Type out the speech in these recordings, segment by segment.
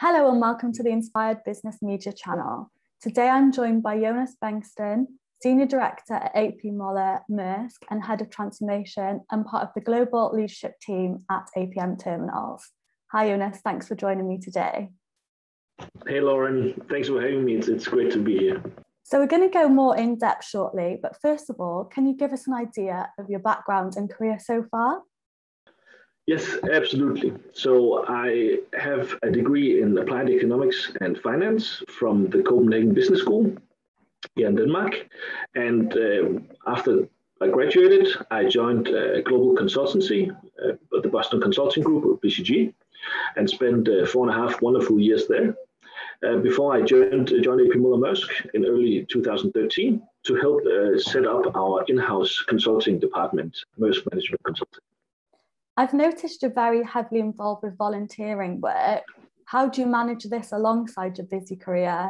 Hello and welcome to the Inspired Business Media channel. Today I'm joined by Jonas Bengston, Senior Director at AP Moller Maersk and Head of Transformation and part of the Global Leadership Team at APM Terminals. Hi Jonas, thanks for joining me today. Hey Lauren, thanks for having me. It's great to be here. So we're going to go more in depth shortly, but first of all, can you give us an idea of your background and career so far? Yes, absolutely. So I have a degree in applied economics and finance from the Copenhagen Business School here in Denmark. And after I graduated, I joined a global consultancy, the Boston Consulting Group, or BCG, and spent 4.5 wonderful years there. Before I joined AP Moller Maersk in early 2013 to help set up our in-house consulting department, Maersk Management Consulting. I've noticed you're very heavily involved with volunteering work. How do you manage this alongside your busy career?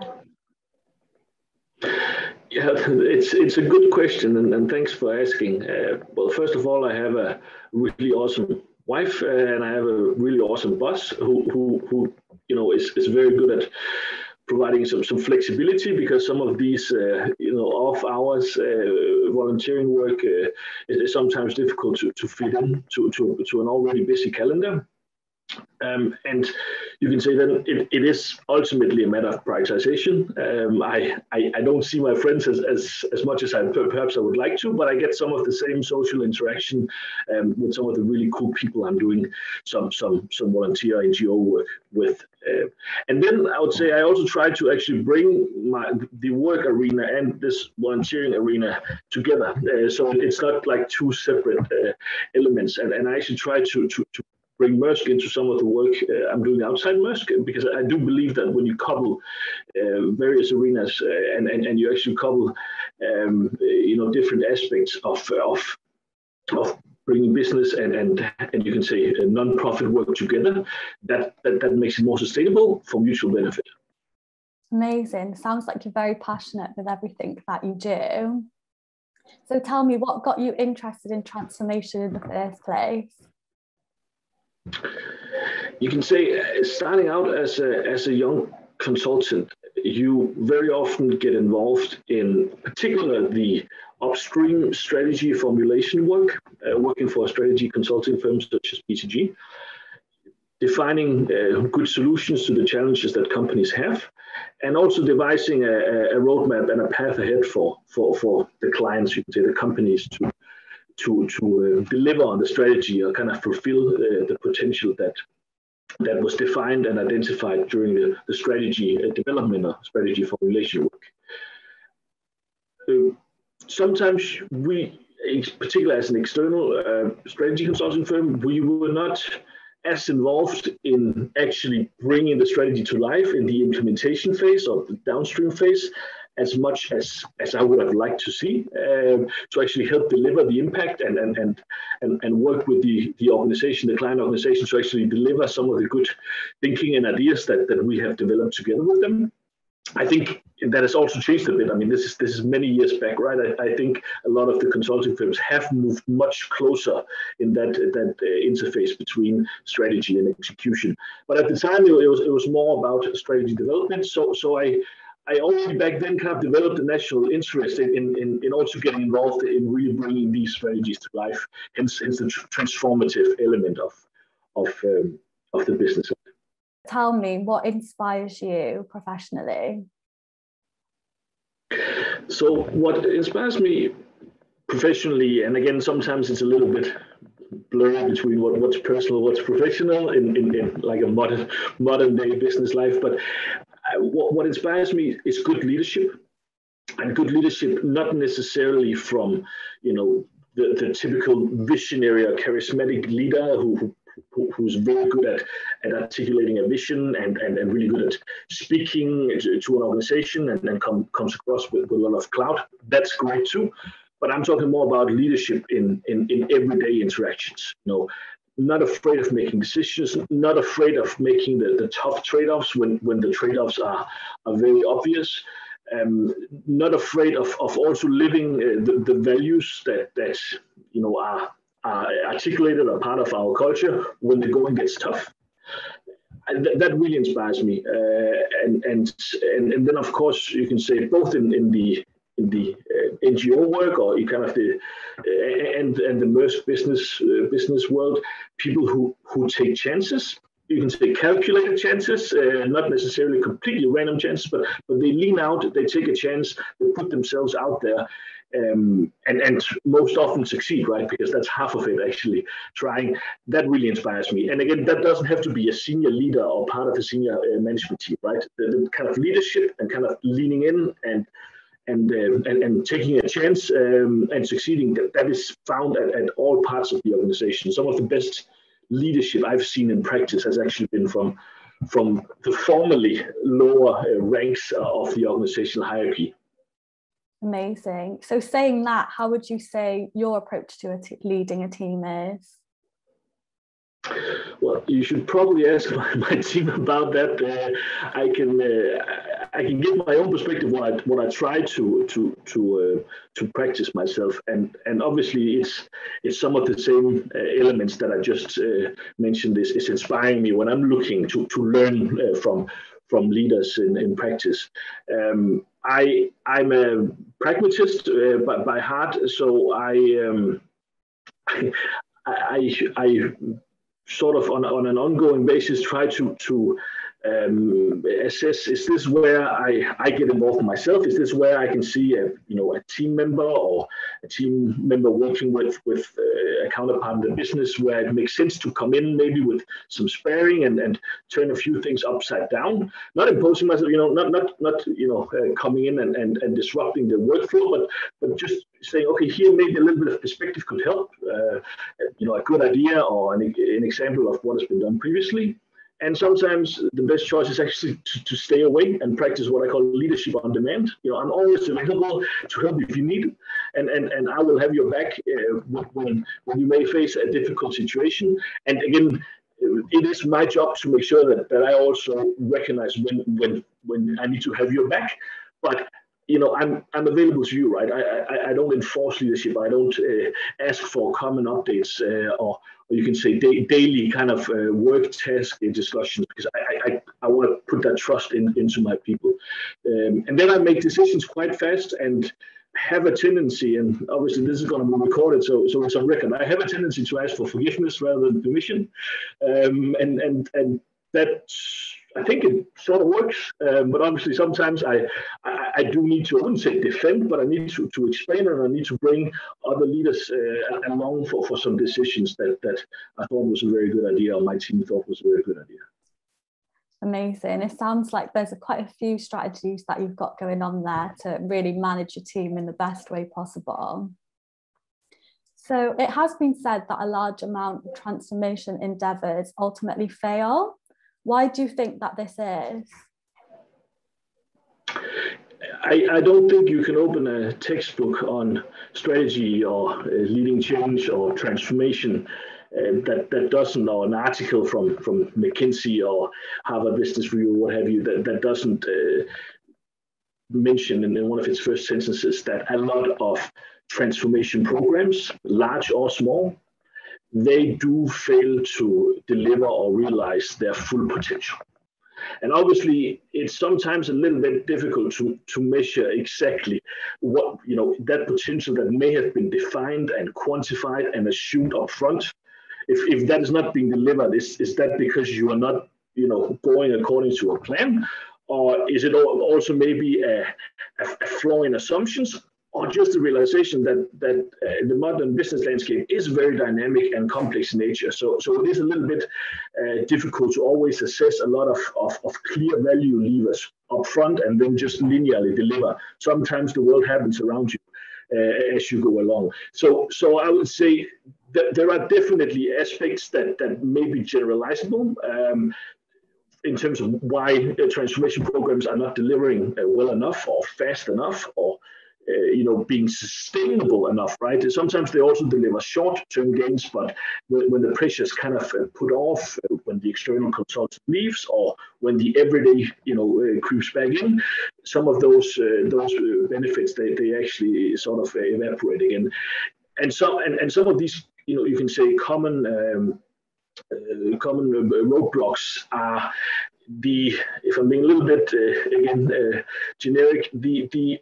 Yeah, it's a good question, and thanks for asking. Well, first of all, I have a really awesome wife, and I have a really awesome boss who is very good at providing some flexibility, because some of these off hours volunteering work is sometimes difficult to fit in to an already busy calendar. And you can say then it is ultimately a matter of prioritization. I don't see my friends as much as perhaps I would like to, but I get some of the same social interaction with some of the really cool people I'm doing some volunteer NGO work with. And then I would say I also try to actually bring the work arena and this volunteering arena together. So it's not like two separate elements. And I actually try to bring Maersk into some of the work I'm doing outside Maersk, because I do believe that when you couple various arenas and you actually couple different aspects of bringing business and you can say non-profit work together, that makes it more sustainable for mutual benefit. Amazing. Sounds like you're very passionate with everything that you do. So tell me, what got you interested in transformation in the first place? You can say starting out as a young consultant, you very often get involved in particular the upstream strategy formulation work, working for a strategy consulting firm such as BCG, defining good solutions to the challenges that companies have, and also devising a roadmap and a path ahead for the clients, you can say the companies, to deliver on the strategy or kind of fulfill the potential that was defined and identified during the strategy development or strategy formulation work. Sometimes we, particularly as an external strategy consulting firm, we were not as involved in actually bringing the strategy to life in the implementation phase or the downstream phase as much as I would have liked to see, to actually help deliver the impact and work with the organization, the client organization, to actually deliver some of the good thinking and ideas that we have developed together with them. I think that has also changed a bit. I mean, this is many years back, right? I think a lot of the consulting firms have moved much closer in that interface between strategy and execution. But at the time, it was more about strategy development. So I already back then kind of developed a natural interest in also getting involved in really bringing these strategies to life. Hence the transformative element of the business. Tell me, what inspires you professionally? So what inspires me professionally, and again, sometimes it's a little bit blurry between what's personal, what's professional in like a modern day business life. But what inspires me is good leadership, and good leadership not necessarily from the typical visionary or charismatic leader who's very good at articulating a vision and really good at speaking to an organization and comes across with a lot of clout. That's great too. But I'm talking more about leadership in everyday interactions. Not afraid of making decisions, not afraid of making the tough trade-offs when the trade-offs are very obvious. Not afraid of also living the values that are articulated or part of our culture when the going gets tough. that really inspires me. And then of course you can say both in the NGO work or kind of the and the Maersk business world, people who take chances. You can say calculated chances, not necessarily completely random chances, but they lean out, they take a chance, they put themselves out there, and most often succeed, right? Because that's half of it actually trying. That really inspires me. And again, that doesn't have to be a senior leader or part of a senior management team, right? The kind of leadership and kind of leaning in and taking a chance and succeeding, that is found at all parts of the organization. Some of the best leadership I've seen in practice has actually been from the formerly lower ranks of the organizational hierarchy. Amazing. So saying that, how would you say your approach to leading a team is? Well, you should probably ask my team about that. I can give my own perspective what I try to practice myself, and obviously it's some of the same elements that I just mentioned. Is inspiring me when I'm looking to learn from leaders in practice. I'm a pragmatist by heart, so I sort of on an ongoing basis try to assess, is this where I get involved myself? Is this where I can see a team member or a team member working with a counterpart in the business where it makes sense to come in maybe with some sparing and turn a few things upside down, not imposing myself, not coming in and disrupting the workflow, but just saying, okay, here maybe a little bit of perspective could help, a good idea or an example of what has been done previously. And sometimes the best choice is actually to stay away and practice what I call leadership on demand. I'm always available to help if you need, and I will have your back when you may face a difficult situation. And again, it is my job to make sure that I also recognize when I need to have your back. But I'm available to you, right? I don't enforce leadership. I don't ask for common updates or you can say daily kind of work task discussions, because I want to put that trust into my people. And then I make decisions quite fast and have a tendency, and obviously this is going to be recorded, so it's on record. I have a tendency to ask for forgiveness rather than permission, and that I think it sort of works. But obviously sometimes I do need to, I wouldn't say defend, but I need to explain, and I need to bring other leaders along for some decisions that I thought was a very good idea, or my team thought was a very good idea. Amazing. It sounds like there's quite a few strategies that you've got going on there to really manage your team in the best way possible. So it has been said that a large amount of transformation endeavours ultimately fail. Why do you think that this is? I don't think you can open a textbook on strategy or leading change or transformation that doesn't, or an article from McKinsey or Harvard Business Review, what have you, that doesn't mention in one of its first sentences that a lot of transformation programs, large or small, they do fail to deliver or realize their full potential. And obviously, it's sometimes a little bit difficult to measure exactly what, that potential that may have been defined and quantified and assumed up front. If that is not being delivered, is that because you are not, going according to a plan? Or is it also maybe a flaw in assumptions? Or just the realization that the modern business landscape is very dynamic and complex in nature. So it is a little bit difficult to always assess a lot of clear value levers up front and then just linearly deliver. Sometimes the world happens around you as you go along. So I would say that there are definitely aspects that may be generalizable in terms of why transformation programs are not delivering well enough or fast enough or being sustainable enough, right? Sometimes they also deliver short-term gains, but when the pressure is kind of put off, when the external consultant leaves, or when the everyday, creeps back in, some of those benefits they actually sort of evaporate again. And some of these, you can say common roadblocks are if I'm being a little bit generic, the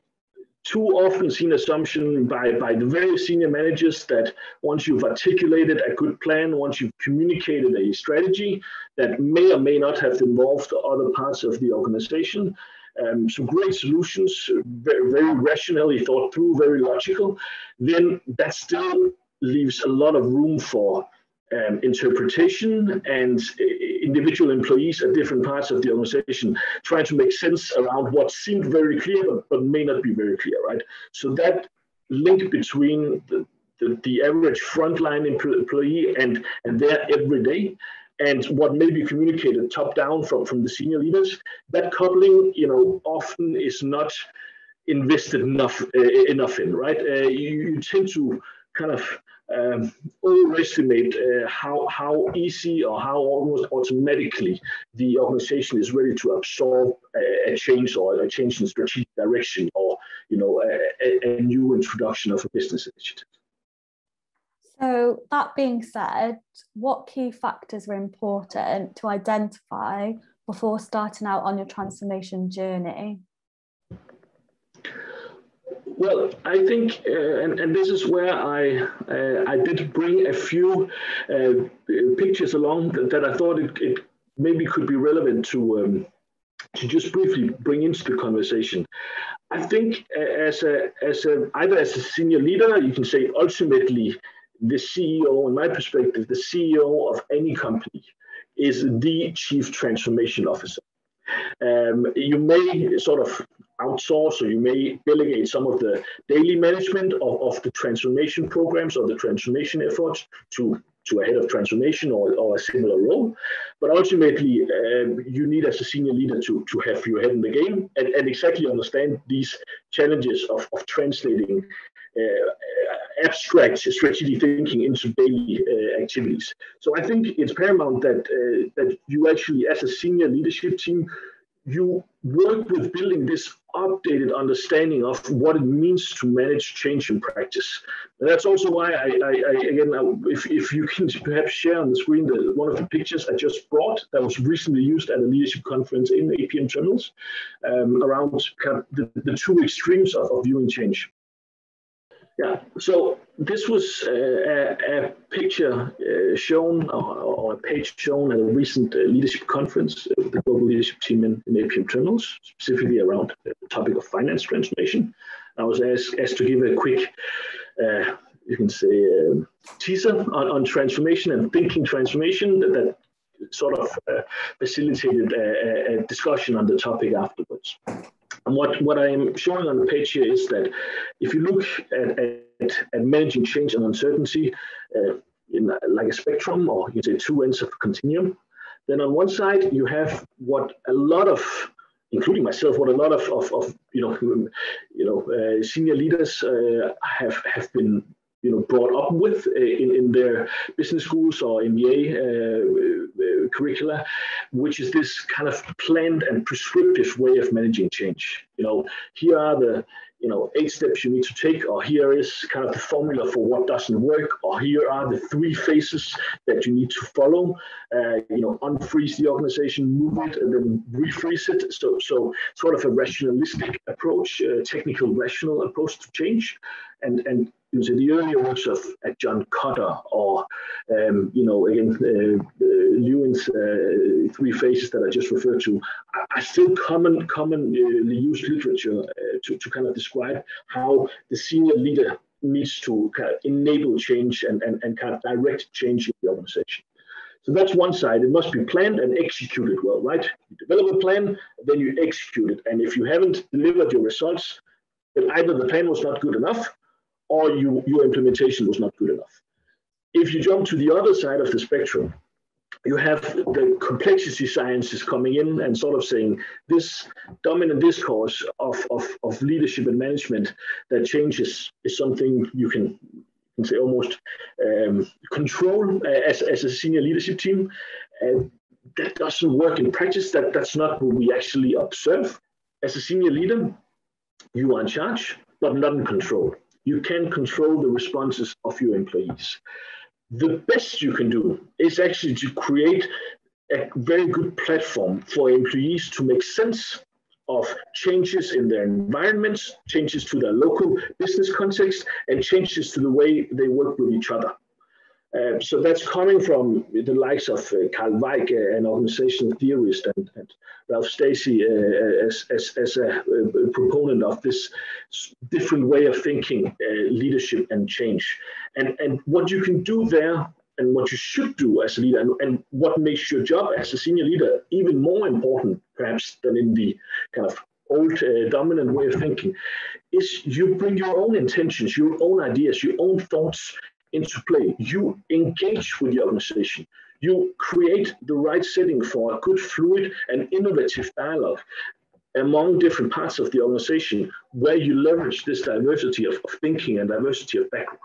too often seen assumption by the very senior managers that once you've articulated a good plan, once you've communicated a strategy that may or may not have involved other parts of the organization, some great solutions, very, very rationally thought through, very logical, then that still leaves a lot of room for interpretation, and individual employees at different parts of the organization trying to make sense around what seemed very clear but may not be very clear, right? So that link between the average frontline employee and their everyday and what may be communicated top down from the senior leaders, that coupling, often is not invested enough in, right? You tend to kind of overestimate how easy or how almost automatically the organization is ready to absorb a change or a change in strategic direction, or a new introduction of a business initiative. So that being said, what key factors were important to identify before starting out on your transformation journey? Well, I think, and this is where I did bring a few pictures along that I thought it maybe could be relevant to just briefly bring into the conversation. I think either as a senior leader, you can say ultimately the CEO, in my perspective, the CEO of any company is the chief transformation officer. You may sort of outsource, or you may delegate some of the daily management of the transformation programs or the transformation efforts to a head of transformation or a similar role. But ultimately, you need as a senior leader to have your head in the game and exactly understand these challenges of translating abstract strategic thinking into daily activities. So I think it's paramount that you actually, as a senior leadership team, you work with building this updated understanding of what it means to manage change in practice. And that's also why if you can perhaps share on the screen one of the pictures I just brought that was recently used at a leadership conference in APM Terminals around kind of the two extremes of viewing change. Yeah, so this was a picture shown or a page shown at a recent leadership conference with the global leadership team in APM Terminals, specifically around the topic of finance transformation. I was asked to give a quick, you can say, teaser on transformation and thinking transformation that sort of facilitated a discussion on the topic afterwards. And what I am showing on the page here is that if you look at managing change and uncertainty in like a spectrum, or you say two ends of a continuum, then on one side you have what a lot of, including myself, what a lot of senior leaders have been brought up with in their business schools or MBA curricula, which is this kind of planned and prescriptive way of managing change. Here are the 8 steps you need to take, or here is kind of the formula for what doesn't work, or here are the 3 phases that you need to follow. Unfreeze the organization, move it, and then refreeze it. So sort of a rationalistic approach, technical rational approach to change, and the earlier works of John Kotter or Lewin's 3 phases that I just referred to are still commonly used literature to kind of describe how the senior leader needs to kind of enable change and kind of direct change in the organization. So that's one side. It must be planned and executed well, right? You develop a plan, then you execute it. And if you haven't delivered your results, then either the plan was not good enough or your implementation was not good enough. If you jump to the other side of the spectrum, you have the complexity sciences coming in and sort of saying this dominant discourse of leadership and management that change is something you can say almost control as a senior leadership team. That doesn't work in practice. That's not what we actually observe. As a senior leader, you are in charge, but not in control. You can control the responses of your employees. The best you can do is actually to create a very good platform for employees to make sense of changes in their environments, changes to their local business context, and changes to the way they work with each other. So that's coming from the likes of Carl Weick, an organizational theorist, and Ralph Stacey as a proponent of this different way of thinking leadership and change. And what you can do there, and what you should do as a leader, and what makes your job as a senior leader even more important, perhaps, than in the kind of old dominant way of thinking, is you bring your own intentions, your own ideas, your own thoughts into play. You engage with the organization. You create the right setting for a good, fluid, and innovative dialogue among different parts of the organization, where you leverage this diversity of thinking and diversity of background.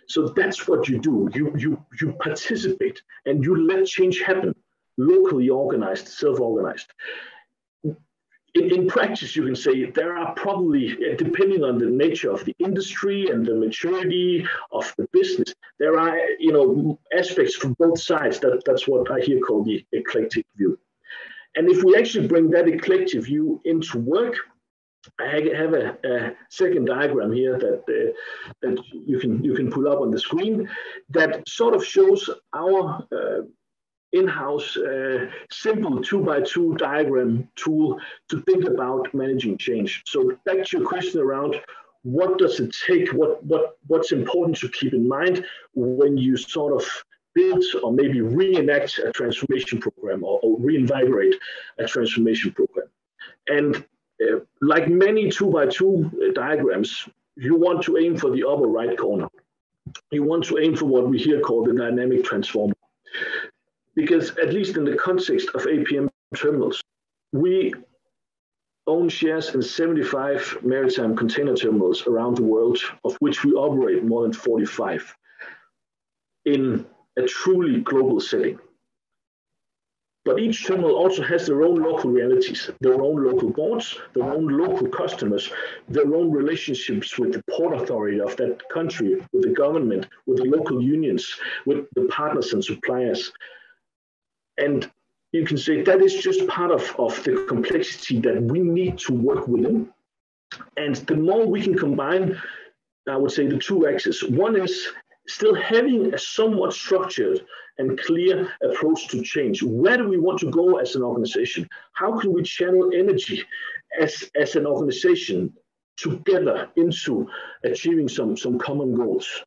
So that's what you do. You participate and you let change happen, locally organized, self-organized. In practice, you can say there are probably, depending on the nature of the industry and the maturity of the business, there are aspects from both sides. That's what I here call the eclectic view. And if we actually bring that eclectic view into work, I have a second diagram here that you can pull up on the screen that sort of shows our in-house simple 2x2 diagram tool to think about managing change. So back to your question around what does it take, what's important to keep in mind when you sort of build or maybe reenact a transformation program or reinvigorate a transformation program. And like many 2x2 diagrams, you want to aim for the upper right corner. You want to aim for what we here call the dynamic transformer. Because at least in the context of APM Terminals, we own shares in 75 maritime container terminals around the world, of which we operate more than 45 in a truly global setting. But each terminal also has their own local realities, their own local boards, their own local customers, their own relationships with the port authority of that country, with the government, with the local unions, with the partners and suppliers. And you can say that is just part of the complexity that we need to work within. And the more we can combine, I would say, the two axes. One is still having a somewhat structured and clear approach to change. Where do we want to go as an organization? How can we channel energy as an organization together into achieving some common goals,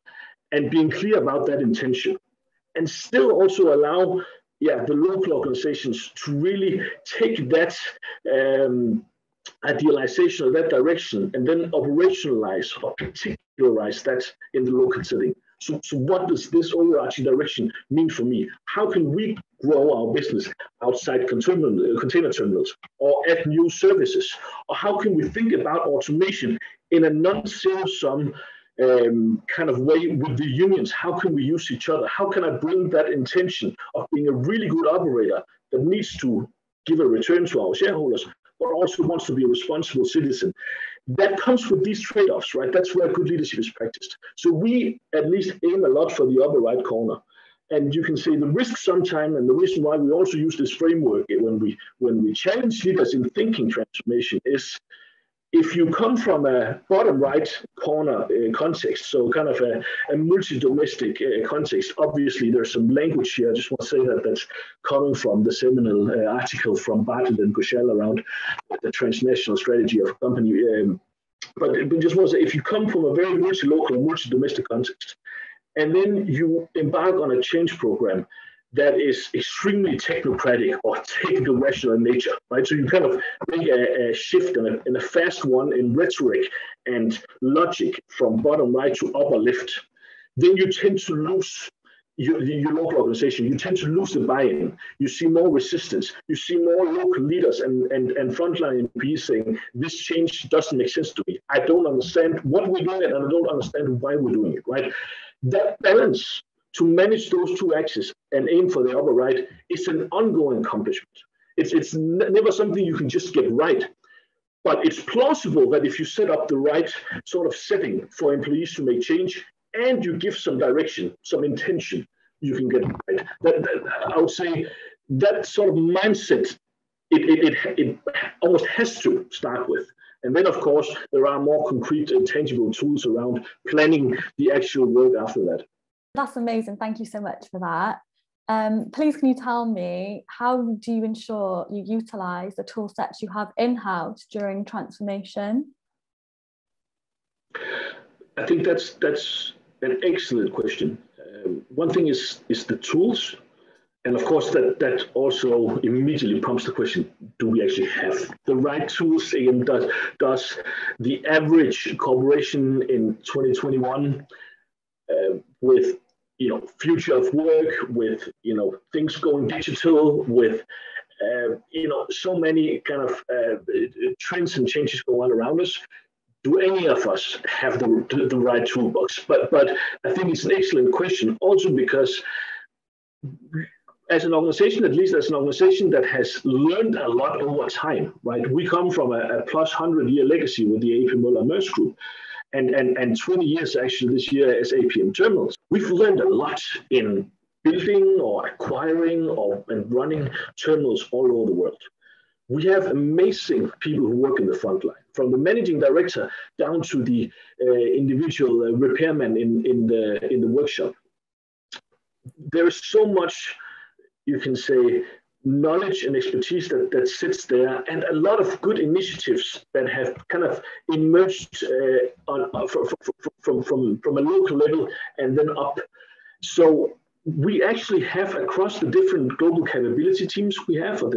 and being clear about that intention, and still also allow the local organizations to really take that idealization of that direction and then operationalize or particularize that in the local setting. So what does this overarching direction mean for me? How can we grow our business outside container terminals, or add new services? Or how can we think about automation in a non-zero-sum kind of way with the unions? How can we use each other? How can I bring that intention of being a really good operator that needs to give a return to our shareholders, but also wants to be a responsible citizen? That comes with these trade-offs, right? That's where good leadership is practiced. So we at least aim a lot for the upper right corner. And you can see the risk sometimes, and the reason why we also use this framework when we challenge leaders in thinking transformation is, if you come from a bottom right corner context, so kind of a multi-domestic context, obviously there's some language here. I just want to say that that's coming from the seminal article from Bartlett and Ghosal around the transnational strategy of a company. But just want to say, if you come from a very multi-local, multi-domestic context, and then you embark on a change program that is extremely technocratic or technical rational in nature, right? So you kind of make a shift in a fast one in rhetoric and logic from bottom right to upper left. Then you tend to lose your local organization. You tend to lose the buy-in. You see more resistance. You see more local leaders and frontline MPs saying, this change doesn't make sense to me. I don't understand what we're doing and I don't understand why we're doing it, right? That balance to manage those two axes and aim for the upper right is an ongoing accomplishment. It's never something you can just get right, but it's plausible that if you set up the right sort of setting for employees to make change, and you give some direction, some intention, you can get right. I would say that sort of mindset, it almost has to start with. And then, of course, there are more concrete and tangible tools around planning the actual work after that. That's amazing. Thank you so much for that. Please, can you tell me, how do you ensure you utilize the tool sets you have in-house during transformation? I think that's an excellent question. One thing is the tools. And of course, that also immediately prompts the question, do we actually have the right tools? Again, does the average corporation in 2021 with future of work, with things going digital, with so many kind of trends and changes going on around us, do any of us have the right toolbox? But I think it's an excellent question, also because as an organization, at least as an organization that has learned a lot over time, right? We come from a plus 100-year legacy with the A.P. Møller Mærsk Group, and 20 years actually this year as APM Terminals. We've learned a lot in building or acquiring and running terminals all over the world. We have amazing people who work in the front line, from the managing director down to the individual repairman in the workshop. There is so much, you can say, knowledge and expertise that sits there, and a lot of good initiatives that have kind of emerged from a local level and then up. So we actually have, across the different global capability teams we have, or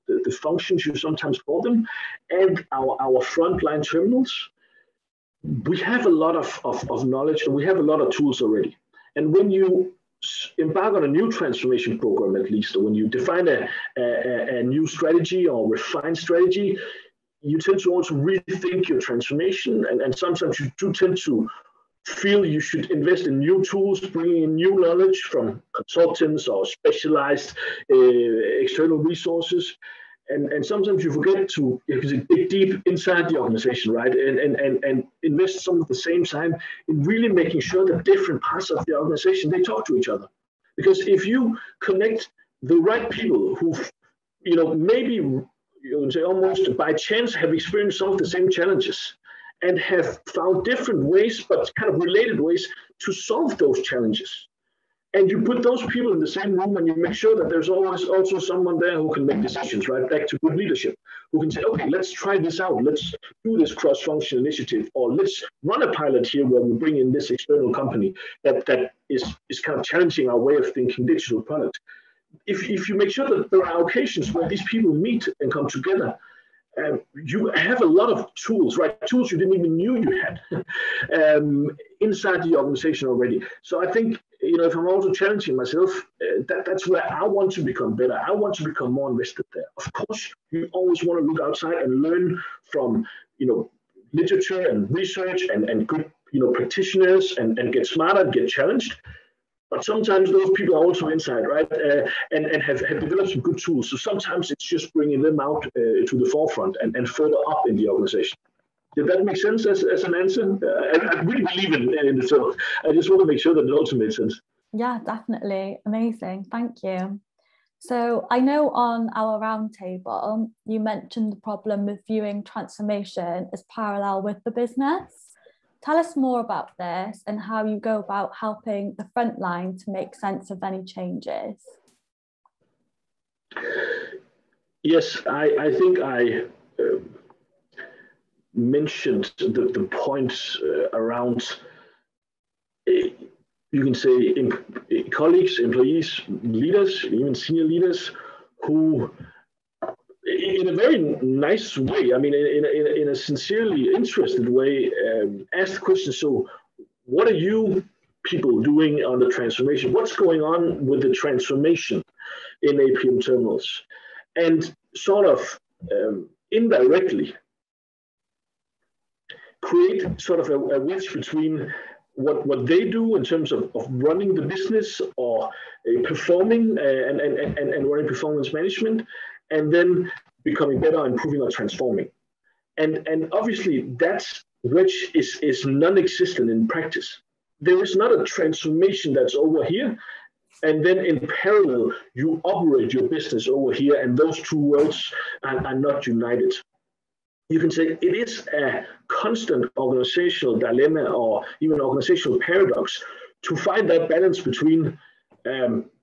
the functions you sometimes call them, and our frontline terminals, we have a lot of knowledge, and we have a lot of tools already. And when you embark on a new transformation program, at least, or when you define a new strategy or refined strategy, you tend to also rethink your transformation, and sometimes you do tend to feel you should invest in new tools, bringing in new knowledge from consultants or specialized external resources. And sometimes you forget to dig deep inside the organization, right? And invest some of the same time in really making sure that different parts of the organization, they talk to each other. Because if you connect the right people who, maybe you would say almost by chance have experienced some of the same challenges and have found different ways, but kind of related ways to solve those challenges, and you put those people in the same room, and you make sure that there's always also someone there who can make decisions, right? Back to good leadership, who can say, okay, let's try this out. Let's do this cross-functional initiative, or let's run a pilot here where we bring in this external company that is kind of challenging our way of thinking digital product. If you make sure that there are occasions where these people meet and come together, you have a lot of tools, right? Tools you didn't even knew you had inside the organization already. So I think, if I'm also challenging myself, that's where I want to become better. I want to become more invested there. Of course, you always want to look outside and learn from, literature and research and good, practitioners and get smarter and get challenged. But sometimes those people are also inside, right? And have developed some good tools. So sometimes it's just bringing them out to the forefront and further up in the organization. Did that make sense as an answer? I really believe in it, so I just want to make sure that it also made sense. Yeah, definitely. Amazing. Thank you. So I know on our roundtable, you mentioned the problem with viewing transformation as parallel with the business. Tell us more about this and how you go about helping the front line to make sense of any changes. Yes, I think I mentioned the points around, you can say, colleagues, employees, leaders, even senior leaders, who, in a very nice way, I mean, in a sincerely interested way, ask the question, so what are you people doing on the transformation? What's going on with the transformation in APM Terminals? And sort of indirectly create sort of a wedge between what they do in terms of running the business or performing and running performance management, and then becoming better, improving, or transforming. And obviously that wedge is non-existent in practice. There is not a transformation that's over here and then in parallel, you operate your business over here, and those two worlds are not united. You can say it is a constant organizational dilemma or even organizational paradox to find that balance between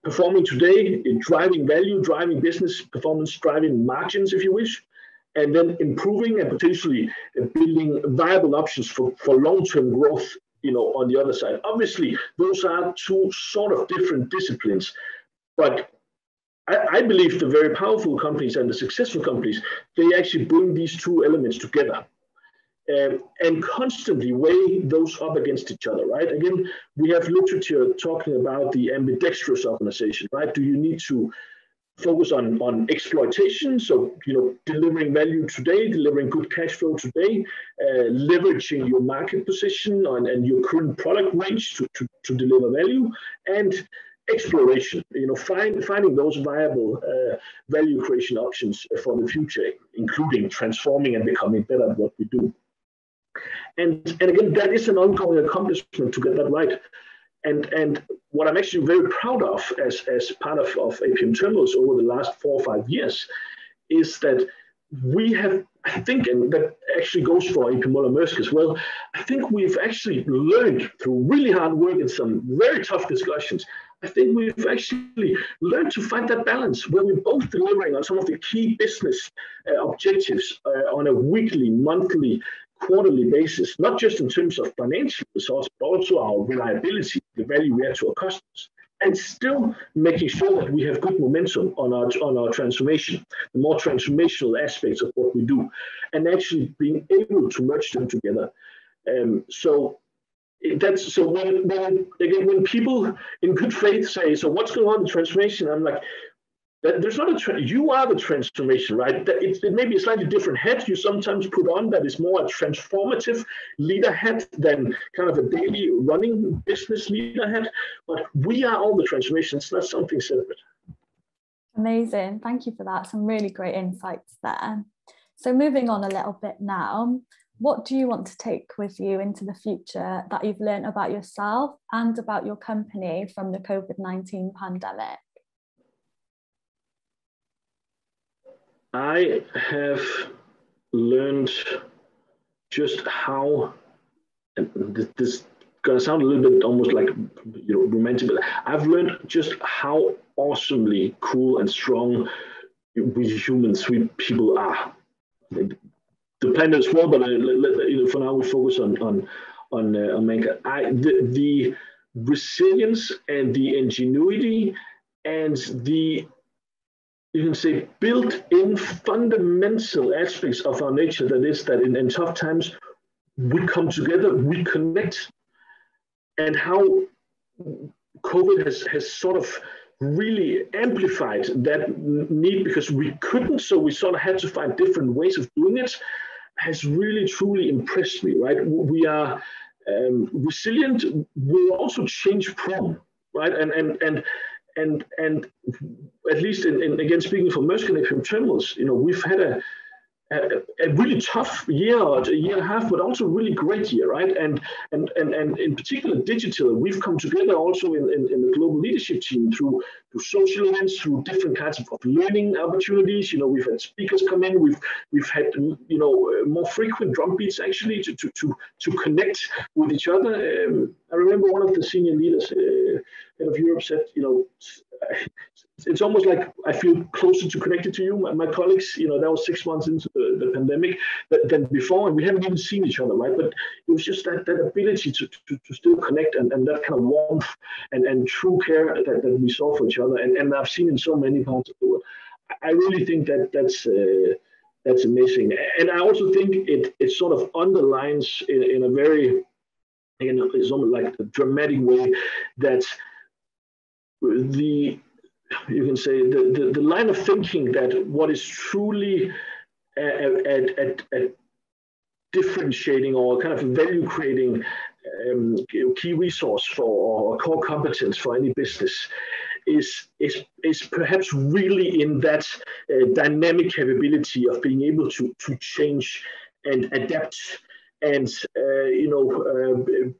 performing today, driving value, driving business performance, driving margins, if you wish, and then improving and potentially building viable options for long-term growth, on the other side. Obviously, those are two sort of different disciplines, but I believe the very powerful companies and the successful companies, they actually bring these two elements together and constantly weigh those up against each other, right? Again, we have literature talking about the ambidextrous organization, right? Do you need to focus on exploitation, so delivering value today, delivering good cash flow today, leveraging your market position and your current product range to deliver value, and exploration, finding those viable value creation options for the future, including transforming and becoming better at what we do. And again, that is an ongoing accomplishment to get that right. And what I'm actually very proud of as part of APM Terminals over the last 4 or 5 years is that we have, I think, and that actually goes for A.P. Møller - Mærsk as well, I think we've actually learned through really hard work and some very tough discussions, I think we've actually learned to find that balance where we're both delivering on some of the key business objectives on a weekly, monthly, quarterly basis, not just in terms of financial results, but also our reliability, the value we add to our customers, and still making sure that we have good momentum on our transformation, the more transformational aspects of what we do, and actually being able to merge them together. So when people in good faith say, so what's going on in transformation? I'm like, there's not you are the transformation, right? It may be a slightly different hat you sometimes put on that is more a transformative leader hat than kind of a daily running business leader hat. But we are all the transformation. It's not something separate. Amazing. Thank you for that. Some really great insights there. So moving on a little bit now, what do you want to take with you into the future that you've learned about yourself and about your company from the COVID-19 pandemic? I have learned just how, and this is going to sound a little bit almost like romantic, but I've learned just how awesomely cool and strong we humans, we people are. The planet as well, but for now we focus on mankind. The resilience and the ingenuity and the, you can say, built-in fundamental aspects of our nature, that is that in tough times we come together, we connect, and how COVID has sort of really amplified that need because we couldn't, so we sort of had to find different ways of doing it, has really truly impressed me, right? We are resilient, we're also change prone, right? And at least again, speaking for Mærsk and APM Terminals, we've had a really tough year or a year and a half, but also a really great year, right? And in particular, digital, we've come together also in the global leadership team through social events, through different kinds of learning opportunities. We've had speakers come in, we've had more frequent drum beats actually to connect with each other. I remember one of the senior leaders head of Europe said, it's almost like I feel closer to connected to you, my colleagues. That was 6 months into the pandemic than before, and we haven't even seen each other, right? But it was just that ability to still connect and that kind of warmth and true care that we saw for each other, and I've seen in so many parts of the world. I really think that's amazing, and I also think it sort of underlines in a very, it's almost like a dramatic way that you can say the line of thinking that what is truly a differentiating or kind of value creating key resource for or core competence for any business is perhaps really in that dynamic capability of being able to change and adapt and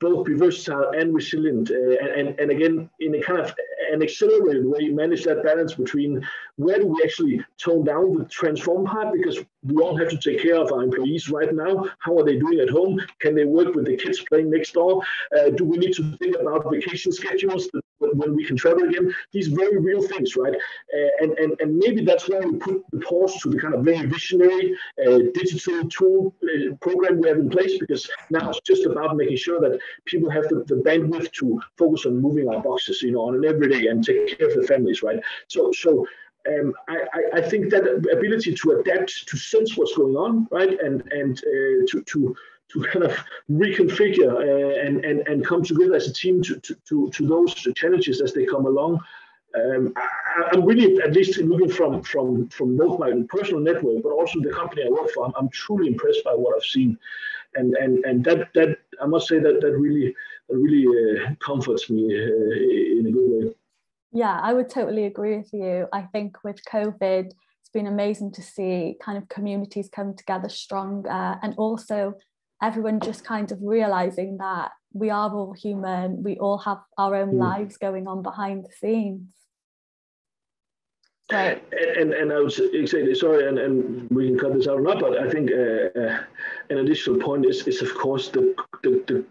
both be versatile and resilient, and again in a kind of an accelerated way manage that balance between where do we actually tone down the transform part, because we all have to take care of our employees right now. How are they doing at home? Can they work with the kids playing next door? Do we need to think about vacation schedules when we can travel again? These very real things, right? And maybe that's why we put the pause to the kind of very visionary digital tool program we have in place, because now it's just about making sure that people have the bandwidth to focus on moving our boxes, on an everyday and take care of the families, right? So I think that ability to adapt, to sense what's going on, right, and to kind of reconfigure and come together as a team to those challenges as they come along. I'm really, at least looking from both my personal network, but also the company I work for, I'm truly impressed by what I've seen, and that I must say that really comforts me in a good way. Yeah, I would totally agree with you. I think with COVID, it's been amazing to see kind of communities come together stronger, and also everyone just kind of realizing that we are all human, we all have our own lives going on behind the scenes. Right. And I would say, sorry, and we can cut this out or not, but I think an additional point is of course the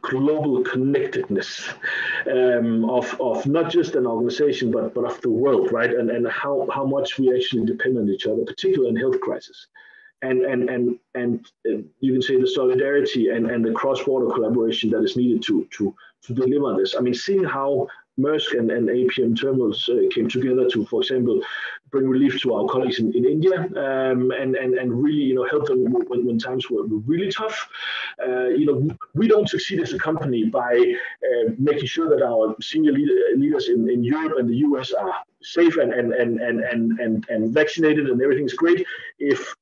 global connectedness of not just an organization but of the world, right? And how much we actually depend on each other, particularly in health crisis. And you can say the solidarity and the cross-border collaboration that is needed to deliver this. I mean, seeing how Maersk and APM Terminals came together to, for example, bring relief to our colleagues in India, and really, help them when times were really tough. We don't succeed as a company by making sure that our senior leaders in Europe and the US are safe and vaccinated and everything's great if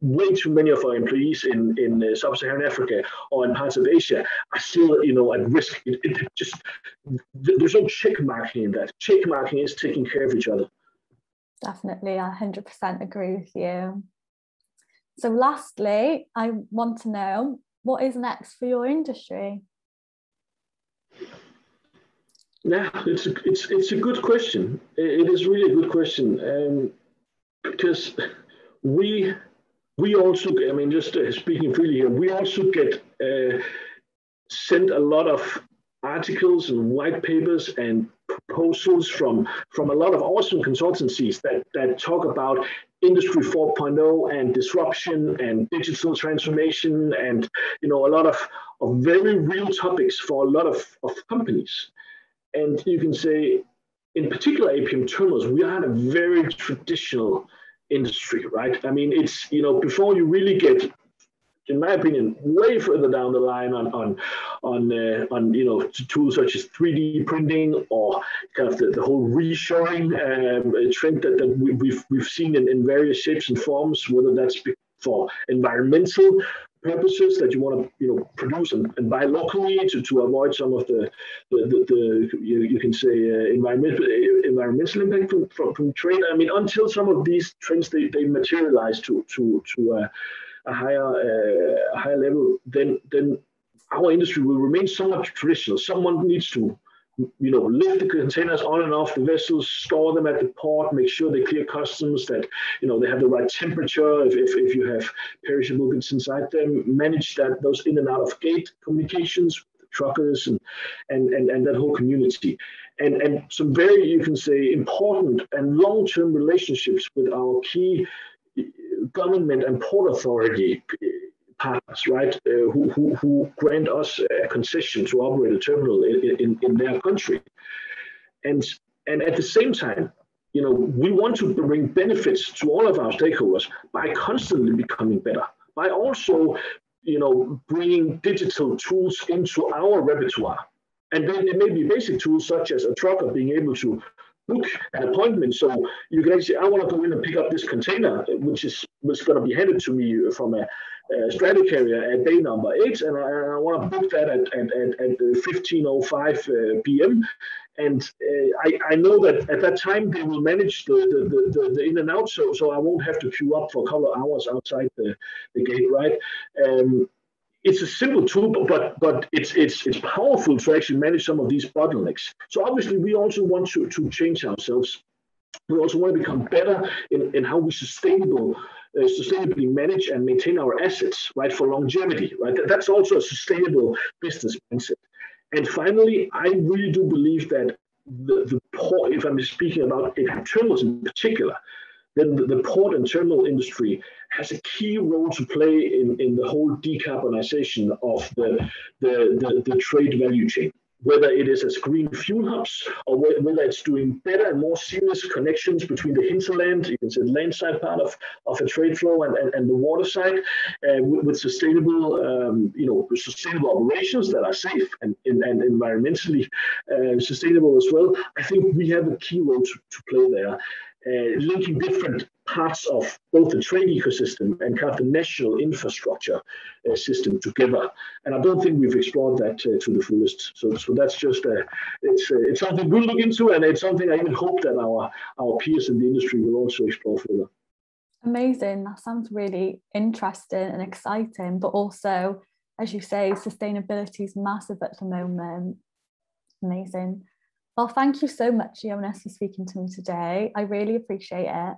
way too many of our employees in sub-Saharan Africa or in parts of Asia are still, at risk. It just, there's no check marking in that. Check marking is taking care of each other. Definitely, I 100% agree with you. So lastly, I want to know, what is next for your industry? Yeah, it's a good question. It is really a good question, because we also, I mean, just speaking freely here, we also get sent a lot of articles and white papers and proposals from a lot of awesome consultancies that talk about Industry 4.0 and disruption and digital transformation and a lot of very real topics for a lot of companies. And you can say, in particular, APM Terminals, we are in a very traditional industry, right? I mean, it's, before you really get, in my opinion, way further down the line on tools such as 3D printing or kind of the whole reshoring trend that we've seen in various shapes and forms, whether that's for environmental purposes that you want to produce and buy locally to avoid some of the you can say environmental impact from trade. I mean, until some of these trends they materialize to a higher level, then our industry will remain somewhat traditional. Someone needs to lift the containers on and off the vessels, store them at the port, make sure they clear customs, that they have the right temperature if you have perishable goods inside them, manage those in and out of gate communications, truckers and that whole community, and some very, you can say, important and long-term relationships with our key government and port authority partners, right, who grant us a concession to operate a terminal in their country. And at the same time, we want to bring benefits to all of our stakeholders by constantly becoming better, by also, bringing digital tools into our repertoire. And then there may be basic tools such as a trucker being able to book an appointment, so you can actually, I want to go in and pick up this container, which going to be handed to me from a straddle carrier at day number 8, and I want to book that at 15:05 p.m. And I know that at that time they will manage the in and out, so I won't have to queue up for a couple of hours outside the gate, right? it's a simple tool, but it's powerful to actually manage some of these bottlenecks. So obviously, we also want to change ourselves. We also want to become better in how we sustainably manage and maintain our assets, right, for longevity, right? That's also a sustainable business mindset. And finally, I really do believe that the port, if I'm speaking about terminals in particular, then the port and terminal industry has a key role to play in the whole decarbonization of the trade value chain, whether it is as green fuel hubs or whether it's doing better and more seamless connections between the hinterland, you can say the land side part of a trade flow and the water side, with sustainable, sustainable operations that are safe and environmentally sustainable as well. I think we have a key role to play there. Linking different parts of both the trade ecosystem and kind of the national infrastructure system together. And I don't think we've explored that to the fullest. So that's just, it's something we'll look into, and it's something I even hope that our peers in the industry will also explore further. Amazing. That sounds really interesting and exciting, but also, as you say, sustainability is massive at the moment. Amazing. Well, thank you so much, Jonas, for speaking to me today. I really appreciate it.